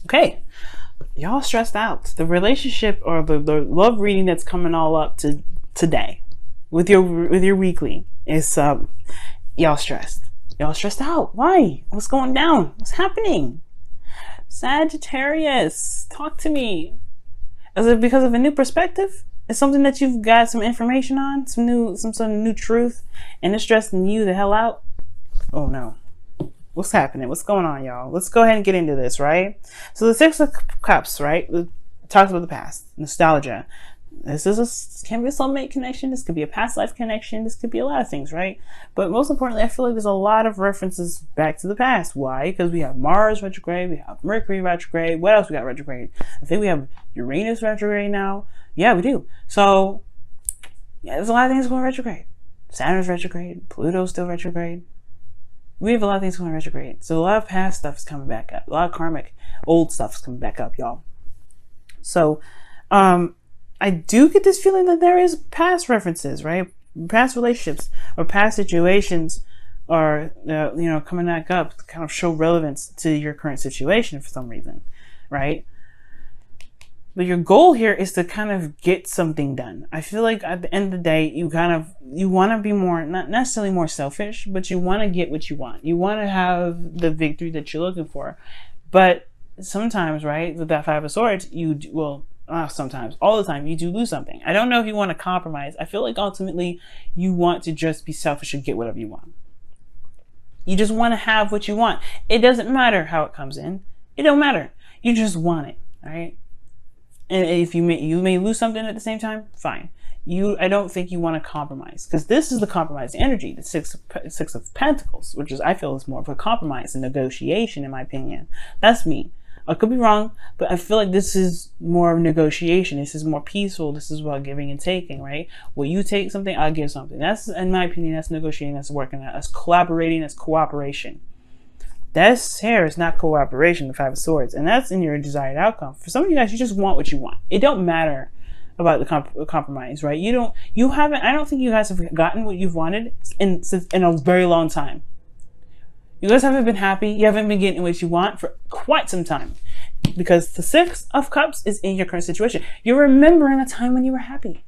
Okay, y'all stressed out. The relationship or the love reading that's coming all up to today with your weekly is y'all stressed. Y'all stressed out. Why? What's going down? What's happening? Sagittarius, talk to me. Is it because of a new perspective? It's something that you've got some information on, some sort of new truth, and it's stressing you the hell out? Oh no. What's happening? What's going on, y'all? Let's go ahead and get into this, right? So the Six of Cups, right? It talks about the past, nostalgia. This can be a soulmate connection. This could be a past life connection. This could be a lot of things, right? But most importantly, I feel like there's a lot of references back to the past. Why? Because we have Mars retrograde, we have Mercury retrograde. What else we got retrograde? I think we have Uranus retrograde now. Yeah, we do. So yeah, there's a lot of things going retrograde. Saturn's retrograde. Pluto's still retrograde. We have a lot of things going retrograde. So a lot of past stuff is coming back up. A lot of karmic old stuff is coming back up, y'all. So I do get this feeling that there is past references, right? Past relationships or past situations are, coming back up to kind of show relevance to your current situation for some reason, right? But your goal here is to kind of get something done. I feel like at the end of the day, you want to be more, not necessarily more selfish, but you want to get what you want. You want to have the victory that you're looking for. But sometimes, right, with that Five of Swords, sometimes, all the time, you do lose something. I don't know if you want to compromise. I feel like ultimately you want to just be selfish and get whatever you want. You just want to have what you want. It doesn't matter how it comes in. It don't matter. You just want it, right? And if you may lose something at the same time, fine. I don't think you want to compromise, because this is the compromise energy, the Six of Pentacles, which I feel is more of a compromise and negotiation, in my opinion. That's me. I could be wrong, but I feel like this is more of negotiation. This is more peaceful. This is about giving and taking, right? Well, you take something, I'll give something. That's, in my opinion, that's negotiating, that's working, that's collaborating, that's cooperation. That's here is not cooperation, the Five of Swords, and that's in your desired outcome. For some of you guys, you just want what you want. It don't matter about the compromise, right? I don't think you guys have gotten what you've wanted in a very long time. You guys haven't been happy. You haven't been getting what you want for quite some time, because the Six of Cups is in your current situation. You're remembering a time when you were happy.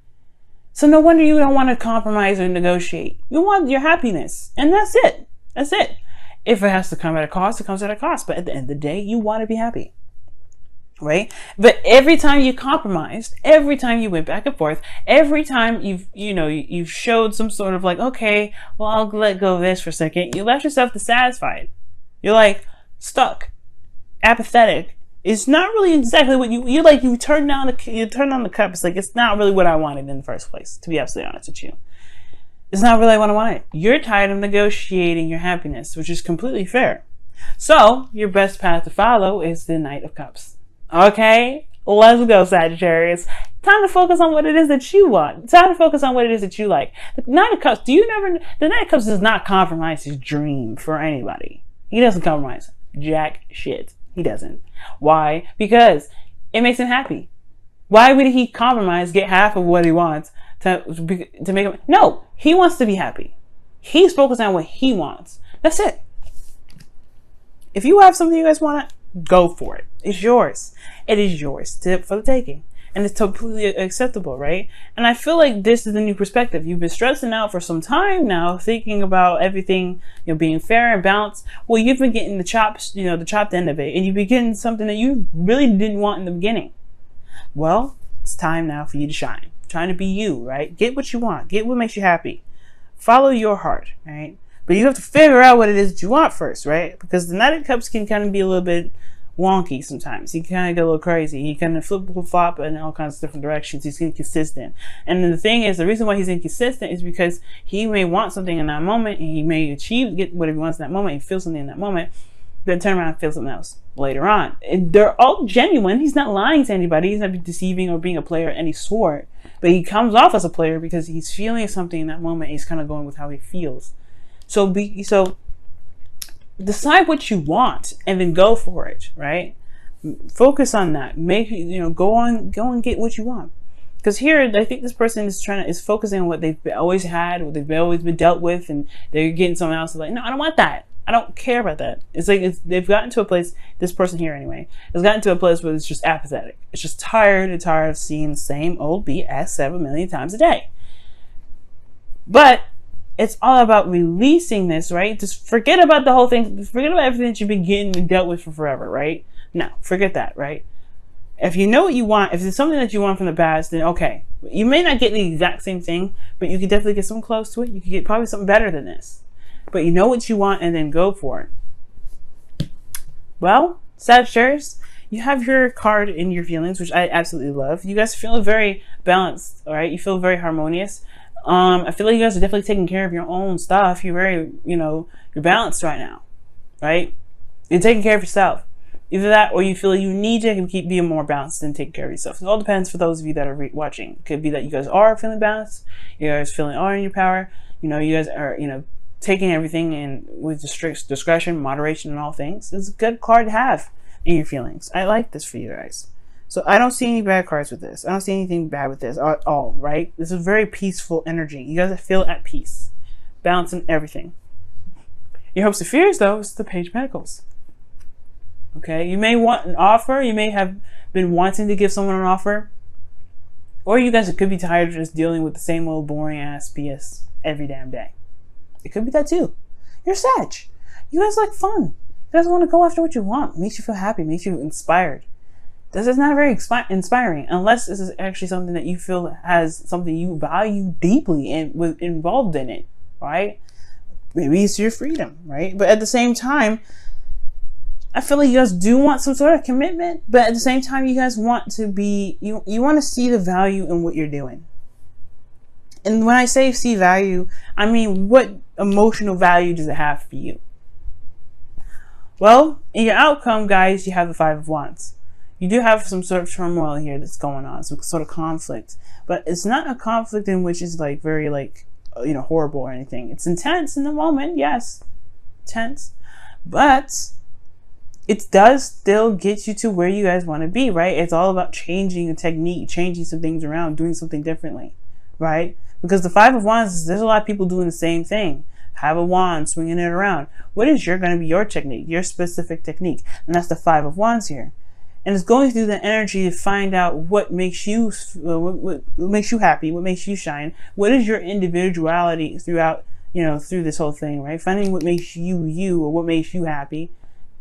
So no wonder you don't want to compromise or negotiate. You want your happiness, and that's it. That's it. If it has to come at a cost, it comes at a cost. But at the end of the day, you want to be happy, right? But every time you compromised, every time you went back and forth, every time you've showed some sort of like, okay, well, I'll let go of this for a second. You left yourself dissatisfied. You're like stuck, apathetic. It's not really exactly what you turn on the cup. It's like, it's not really what I wanted in the first place, to be absolutely honest with you. It's not really what I wanted. You're tired of negotiating your happiness, which is completely fair. So your best path to follow is the Knight of Cups. Okay, let's go, Sagittarius. Time to focus on what it is that you want. Time to focus on what it is that you like. The Knight of Cups. The Knight of Cups does not compromise his dream for anybody. He doesn't compromise jack shit. He doesn't. Why? Because it makes him happy. Why would he compromise, get half of what he wants to make him? No, he wants to be happy. He's focused on what he wants. That's it. If you have something you guys want, go for it. It's yours. It is yours for the taking. And it's completely acceptable, right? And I feel like this is the new perspective. You've been stressing out for some time now, thinking about everything, being fair and balanced. Well, you've been getting the chopped end of it, and you've been getting something that you really didn't want in the beginning. Well, it's time now for you to shine. Trying to be you, right? Get what you want. Get what makes you happy. Follow your heart, right? But you have to figure out what it is that you want first, right? Because the Knight of Cups can kind of be a little bit wonky sometimes. He can kind of get a little crazy. He kind of flip-flop in all kinds of different directions. He's inconsistent. And the thing is, the reason why he's inconsistent is because he may want something in that moment, and he may get whatever he wants in that moment, and feel something in that moment, then turn around and feel something else later on. And they're all genuine. He's not lying to anybody. He's not deceiving or being a player of any sort. But he comes off as a player because he's feeling something in that moment. He's kind of going with how he feels. So decide what you want and then go for it, right? Focus on that. Go and get what you want. Because here, I think this person is focusing on what they've always had, what they've always been dealt with, and they're getting someone else like, no, I don't want that. I don't care about that. It's like they've gotten to a place, this person here anyway, has gotten to a place where it's just apathetic. It's just tired and tired of seeing the same old BS 7 million times a day. But it's all about releasing this, right? Just forget about the whole thing. Forget about everything that you've been getting and dealt with for forever, right? No, forget that, right? If you know what you want, if it's something that you want from the past, then okay. You may not get the exact same thing, but you could definitely get something close to it. You could get probably something better than this. But you know what you want, and then go for it. Well, Sagittarius, you have your card in your feelings, which I absolutely love. You guys feel very balanced, all right? You feel very harmonious. I feel like you guys are definitely taking care of your own stuff. You're very, you're balanced right now, right? You're taking care of yourself. Either that, or you feel like you need to keep being more balanced and taking care of yourself. It all depends for those of you that are watching. It could be that you guys are feeling balanced. You guys are in your power. You guys are, taking everything in with strict discretion, moderation, and all things. It's a good card to have in your feelings. I like this for you guys. So I don't see any bad cards with this. I don't see anything bad with this at all, right? This is very peaceful energy. You guys feel at peace, balancing everything. Your hopes and fears, though, is the Page of Pentacles. Okay, you may want an offer. You may have been wanting to give someone an offer. Or you guys could be tired of just dealing with the same old boring ass BS every damn day. It could be that too. You're Sag. You guys like fun. You guys want to go after what you want. Makes you feel happy. Makes you inspired. This is not very inspiring unless this is actually something that you feel has something you value deeply and involved in it, right? Maybe it's your freedom, right? But at the same time, I feel like you guys do want some sort of commitment, but at the same time, you guys want to be, you want to see the value in what you're doing. And when I say see value, I mean, what emotional value does it have for you? Well, in your outcome, guys, you have the Five of Wands. You do have some sort of turmoil here that's going on, some sort of conflict. But it's not a conflict in which is like very horrible or anything. It's intense in the moment, yes. Tense. But it does still get you to where you guys want to be, right? It's all about changing a technique, changing some things around, doing something differently, right? Because the Five of Wands, there's a lot of people doing the same thing. Have a wand, swinging it around. What is going to be your technique, your specific technique? And that's the Five of Wands here. And it's going through the energy to find out what makes you, what makes you happy, what makes you shine. What is your individuality throughout, through this whole thing, right? Finding what makes you, you, or what makes you happy.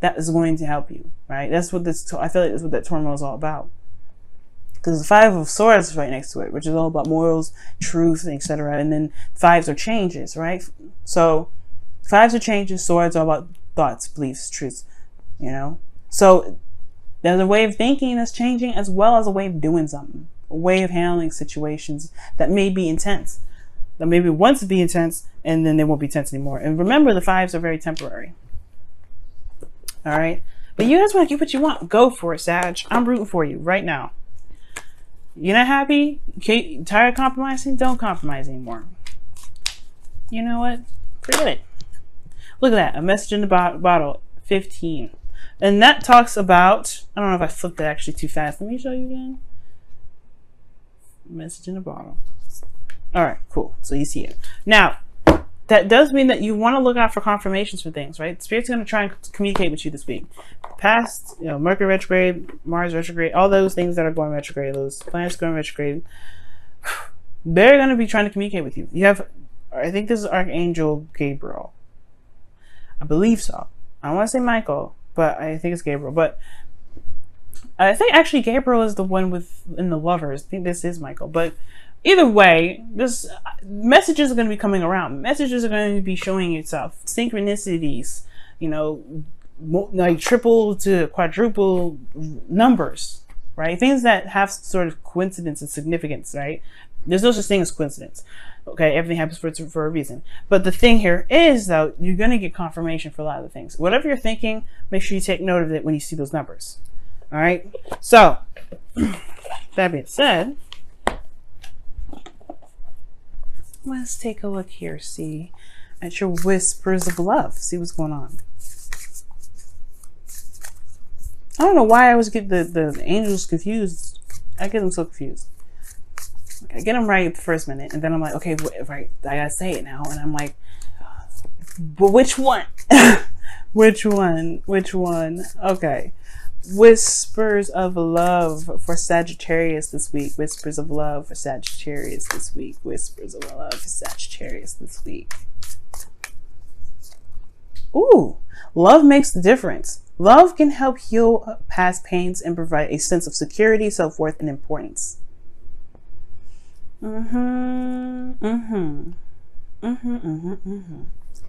That is going to help you, right? That's what I feel like that's what that turmoil is all about. Because the Five of Swords is right next to it, which is all about morals, truth, etc. And then fives are changes, right? So fives are changes, swords are about thoughts, beliefs, truths, So there's a way of thinking that's changing as well as a way of doing something, a way of handling situations that may be intense, that maybe once be intense and then they won't be tense anymore. And remember, the fives are very temporary. All right, but you guys want to get what you want, go for it, Sag. I'm rooting for you right now. You're not happy? Okay, tired of compromising? Don't compromise anymore. You know what? Forget it. Look at that, a message in the bottle, 15. And that talks about, I don't know if I flipped it actually too fast. Let me show you again. Message in the bottle. All right, cool. So you see it. Now, that does mean that you want to look out for confirmations for things, right? Spirit's going to try and communicate with you this week. Past, Mercury retrograde, Mars retrograde, all those things that are going retrograde, those planets going retrograde, they're going to be trying to communicate with you. You have, I think this is Archangel Gabriel. I believe so. I don't want to say Michael, but I think it's Gabriel. But I think actually Gabriel is the one in the Lovers. I think this is Michael, but either way, this messages are going to be coming around. Messages are going to be showing itself. Synchronicities, like triple to quadruple numbers, right? Things that have sort of coincidence and significance, right? There's no such thing as coincidence. Okay, everything happens for a reason. But the thing here is, though, you're going to get confirmation for a lot of the things. Whatever you're thinking, make sure you take note of it when you see those numbers. All right? So, that being said, let's take a look here, see at your whispers of love, see what's going on. I don't know why I always get the angels confused. I get them so confused. I get them right the first minute, and then I'm like, okay, right, I gotta say it now, and I'm like, but which one? Which one? Which one? Okay. Whispers of love for Sagittarius this week. Whispers of love for Sagittarius this week. Whispers of love for Sagittarius this week. Ooh, love makes the difference. Love can help heal past pains and provide a sense of security, self-worth, and importance.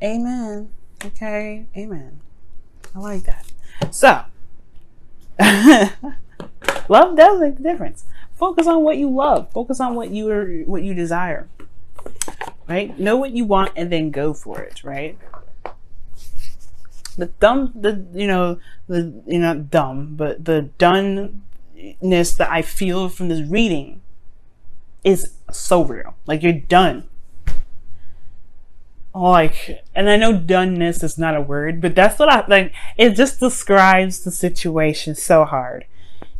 Amen. Okay, amen. I like that. So, love does make the difference. Focus on what you love. Focus on what you desire. Right? Know what you want and then go for it. Right? The doneness that I feel from this reading is so real. Like, you're done. Like, and I know doneness is not a word, but that's what I like. It just describes the situation so hard.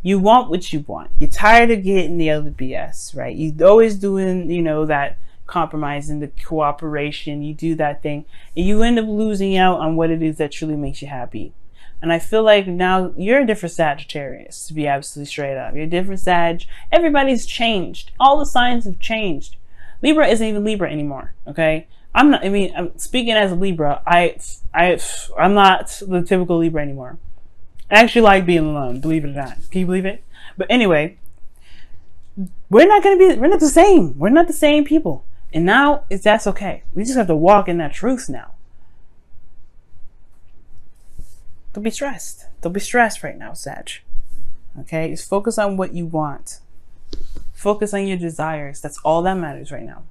You want what you want. You're tired of getting the other BS, right? You're always doing, that compromising, the cooperation. You do that thing, and you end up losing out on what it is that truly makes you happy. And I feel like now you're a different Sagittarius, to be absolutely straight up. You're a different Sag. Everybody's changed. All the signs have changed. Libra isn't even Libra anymore, okay? I'm speaking as a Libra. I'm not the typical Libra anymore. I actually like being alone, believe it or not. Can you believe it? But anyway, we're not the same. We're not the same people. And now that's okay. We just have to walk in that truth now. Don't be stressed. Don't be stressed right now, Sag. Okay? Just focus on what you want. Focus on your desires. That's all that matters right now.